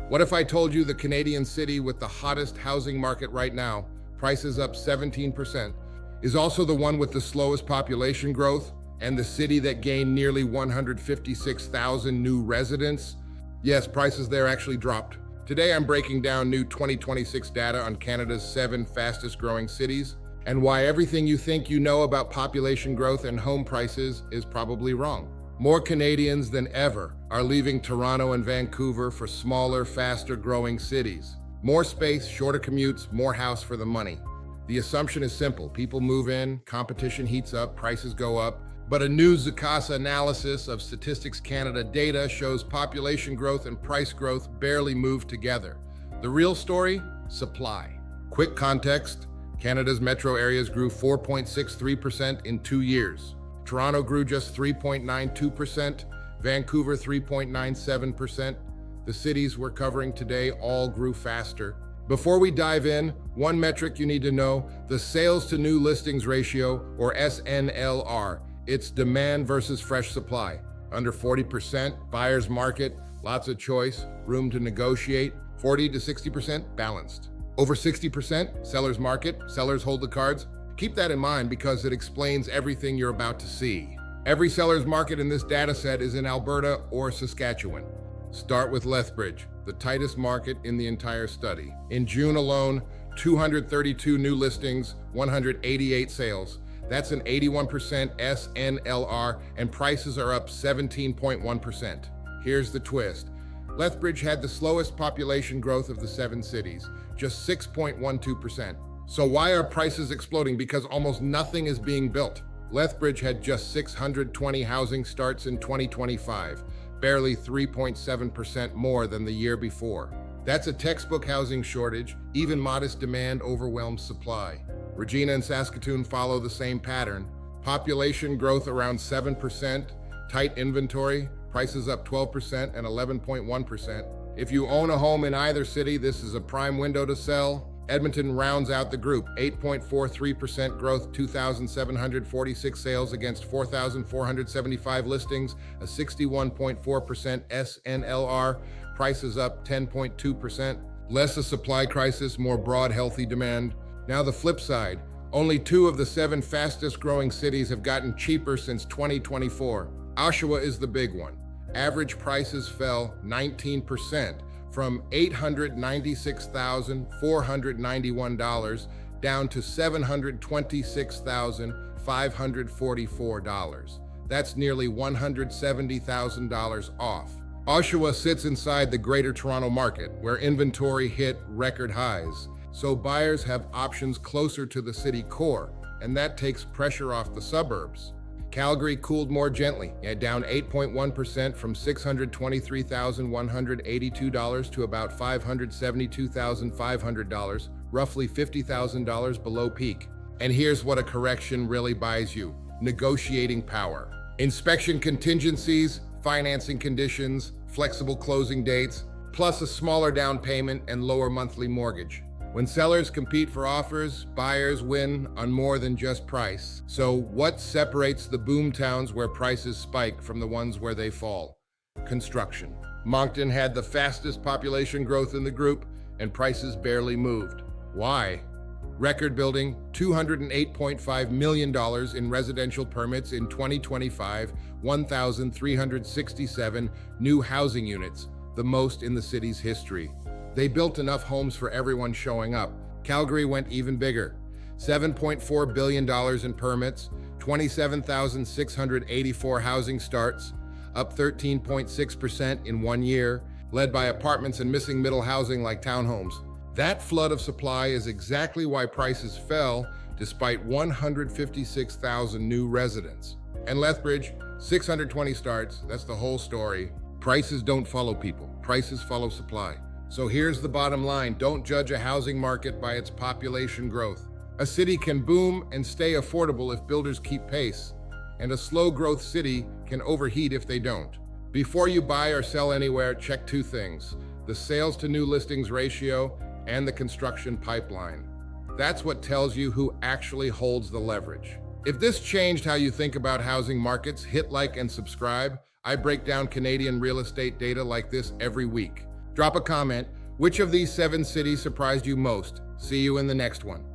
What if I told you the Canadian city with the hottest housing market right now, prices up 17%, is also the one with the slowest population growth and the city that gained nearly 156,000 new residents? Yes, prices there actually dropped. Today I'm breaking down new 2026 data on Canada's 7 fastest growing cities and why everything you think you know about population growth and home prices is probably wrong. More Canadians than ever are leaving Toronto and Vancouver for smaller, faster growing cities. More space, shorter commutes, more house for the money. The assumption is simple. People move in, competition heats up, prices go up. But a new Zakasa analysis of Statistics Canada data shows population growth and price growth barely move together. The real story? Supply. Quick context, Canada's metro areas grew 4.63% in 2 years. Toronto grew just 3.92%, Vancouver 3.97%. The cities we're covering today all grew faster. Before we dive in, one metric you need to know, the sales to new listings ratio, or SNLR. It's demand versus fresh supply. Under 40%, buyer's market, lots of choice, room to negotiate. 40 to 60%, balanced. Over 60%, seller's market, sellers hold the cards. Keep that in mind because it explains everything you're about to see. Every seller's market in this data set is in Alberta or Saskatchewan. Start with Lethbridge, the tightest market in the entire study. In June alone, 232 new listings, 188 sales. That's an 81% SNLR, and prices are up 17.1%. Here's the twist. Lethbridge had the slowest population growth of the 7 cities, just 6.12%. So why are prices exploding? Because almost nothing is being built. Lethbridge had just 620 housing starts in 2025, barely 3.7% more than the year before. That's a textbook housing shortage. Even modest demand overwhelms supply. Regina and Saskatoon follow the same pattern. Population growth around 7%, tight inventory, prices up 12% and 11.1%. If you own a home in either city, this is a prime window to sell. Edmonton rounds out the group, 8.43% growth, 2,746 sales against 4,475 listings, a 61.4% SNLR, prices up 10.2%. Less a supply crisis, more broad, healthy demand. Now the flip side, only 2 of the 7 fastest growing cities have gotten cheaper since 2024. Oshawa is the big one. Average prices fell 19%. From $896,491 down to $726,544. That's nearly $170,000 off. Oshawa sits inside the Greater Toronto market, where inventory hit record highs. So buyers have options closer to the city core, and that takes pressure off the suburbs. Calgary cooled more gently, down 8.1% from $623,182 to about $572,500, roughly $50,000 below peak. And here's what a correction really buys you: negotiating power. Inspection contingencies, financing conditions, flexible closing dates, plus a smaller down payment and lower monthly mortgage. When sellers compete for offers, buyers win on more than just price. So what separates the boom towns where prices spike from the ones where they fall? Construction. Moncton had the fastest population growth in the group, and prices barely moved. Why? Record building, $208.5 million in residential permits in 2025, 1,367 new housing units, the most in the city's history. They built enough homes for everyone showing up. Calgary went even bigger. $7.4 billion in permits, 27,684 housing starts, up 13.6% in 1 year, led by apartments and missing middle housing like townhomes. That flood of supply is exactly why prices fell despite 156,000 new residents. And Lethbridge, 620 starts, that's the whole story. Prices don't follow people, prices follow supply. So here's the bottom line: don't judge a housing market by its population growth. A city can boom and stay affordable if builders keep pace, and a slow growth city can overheat if they don't. Before you buy or sell anywhere, check 2 things: the sales to new listings ratio and the construction pipeline. That's what tells you who actually holds the leverage. If this changed how you think about housing markets, hit like and subscribe. I break down Canadian real estate data like this every week. Drop a comment. Which of these 7 cities surprised you most? See you in the next one.